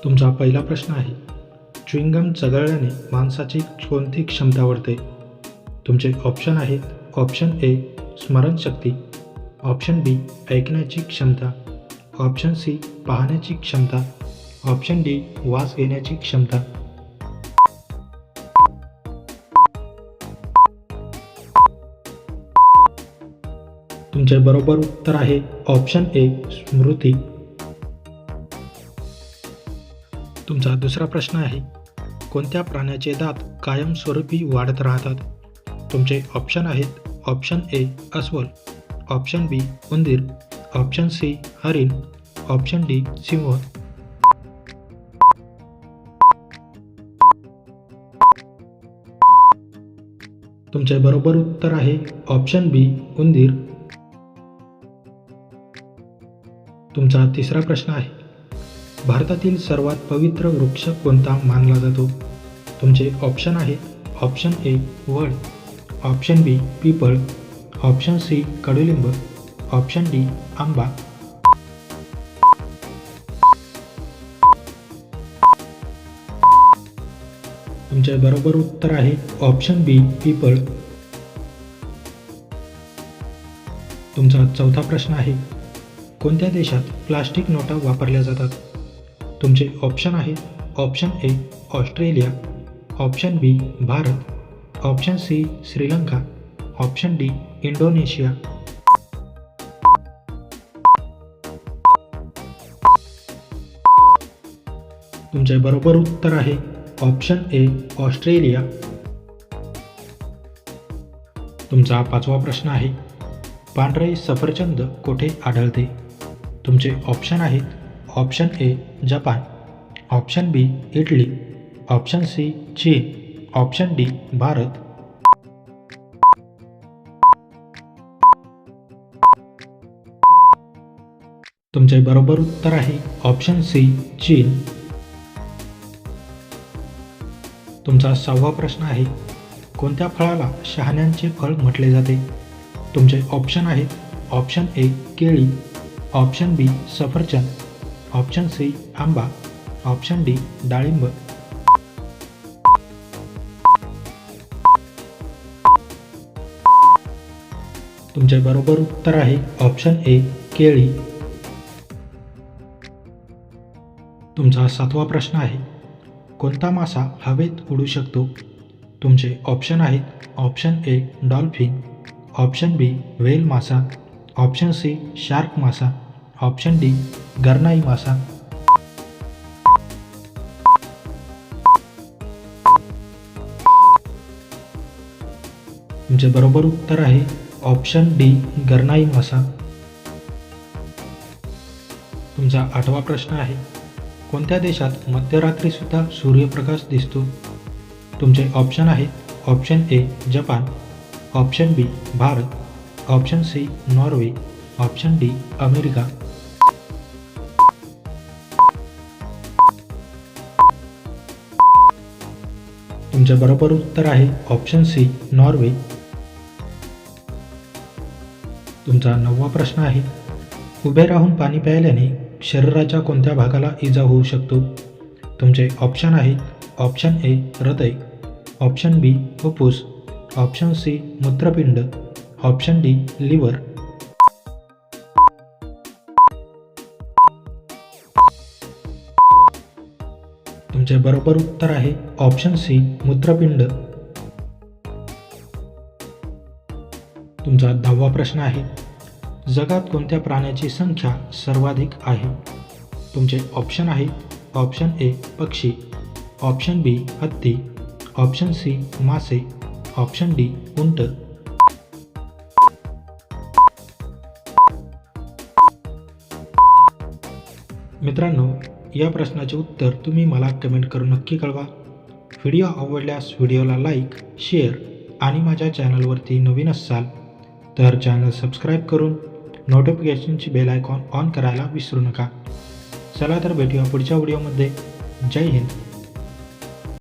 तुमचा पहिला प्रश्न आहे, च्युइंगम चघळल्याने माणसाची कोणती क्षमता वाढते? तुमचे ऑप्शन आहेत, ऑप्शन ए स्मरणशक्ती, ऑप्शन बी ऐकण्याची क्षमता, ऑप्शन सी पाहण्याची क्षमता, ऑप्शन डी वास घेण्याची क्षमता. तुमचे बरोबर उत्तर आहे ऑप्शन ए स्मृती. तुमचा दुसरा प्रश्न आहे, कोणत्या प्राण्याचे दात कायमस्वरूपी वाढत राहतात? तुमचे ऑप्शन आहेत, ऑप्शन ए अस्वल, ऑप्शन बी उंदीर, ऑप्शन सी हरिण, ऑप्शन डी सिंह. तुमचे बरोबर उत्तर आहे ऑप्शन बी उंदीर. तुमचा तिसरा प्रश्न आहे, भारतातील सर्वात पवित्र वृक्ष कोणता मानला जातो? तुमचे ऑप्शन आहेत, ऑप्शन ए वड, ऑप्शन बी पिपळ, ऑप्शन सी कडुलिंब, ऑप्शन डी आंबा. तुमचे बरोबर उत्तर आहे ऑप्शन बी पिपळ. तुमचा चौथा प्रश्न आहे, कोणत्या देशात प्लास्टिक नोटा वापरल्या जातात? तुमचे ऑप्शन आहेत, option A Australia, option B Bharat, option C Sri Lanka, option D Indonesia. तुमचे बरोबर उत्तर आहे ऑप्शन ए ऑस्ट्रेलिया. तुमचा पाचवा प्रश्न आहे, पांढरे सफरचंद कोठे आढळते? तुमचे ऑप्शन आहेत, option A Japan, option B Italy, option C चीन, ऑप्शन डी भारत. तुमचे बरोबर उत्तर आहे ऑप्शन सी चीन. तुमचा सहावा प्रश्न आहे, कोणत्या फळाला शहाण्यांचे फळ म्हटले जाते? तुमचे ऑप्शन आहेत, ऑप्शन ए केळी, ऑप्शन बी सफरचंद, ऑप्शन सी आंबा, ऑप्शन डी डाळिंब. तुमचे बरोबर उत्तर आहे ऑप्शन ए केळी. तुमचा सातवा प्रश्न आहे, कोणता मासा हवेत उडू शकतो? तुमचे ऑप्शन आहेत, option A dolphin, option B whale मासा, ऑप्शन सी शार्क मासा, ऑप्शन डी गरनाई मासा. तुमचे बरोबर उत्तर आहे ऑप्शन डी गरनाई मासा. तुमचा आठवा प्रश्न आहे, कोणत्या देशात मध्यरात्रीसुद्धा सूर्यप्रकाश दिसतो? तुमचे ऑप्शन आहेत, option A Japan, option B Bharat, option C Norway, option D America. तुमचे बरोबर उत्तर आहे ऑप्शन सी नॉर्वे. तुमचा नववा प्रश्न आहे, उभे राहून पाणी प्यायल्याने शरीराच्या कोणत्या भागाला इजा होऊ शकतो? तुमचे ऑप्शन आहेत, ऑप्शन ए हृदय, ऑप्शन बी फुफ्फुस, ऑप्शन सी मूत्रपिंड, ऑप्शन डी लिव्हर. तुमचे बरोबर उत्तर आहे ऑप्शन सी मूत्रपिंड. तुमचा 10वा प्रश्न आहे, जगात कोणत्या प्राण्याची संख्या सर्वाधिक आहे? तुमचे ऑप्शन आहेत, ऑप्शन ए पक्षी, ऑप्शन बी हत्ती, ऑप्शन सी मासे, ऑप्शन डी उंट. मित्रांनो, या प्रश्नाचे उत्तर तुम्ही मला कमेंट करून नक्की कळवा. व्हिडिओ आवडल्यास व्हिडिओला लाईक, शेअर आणि माझ्या चॅनलवरती नवीन असाल तर चॅनल सबस्क्राईब करून नोटिफिकेशनची बेल आयकॉन ऑन करायला विसरू नका. चला तर भेटूया पुढच्या व्हिडिओमध्ये. जय हिंद.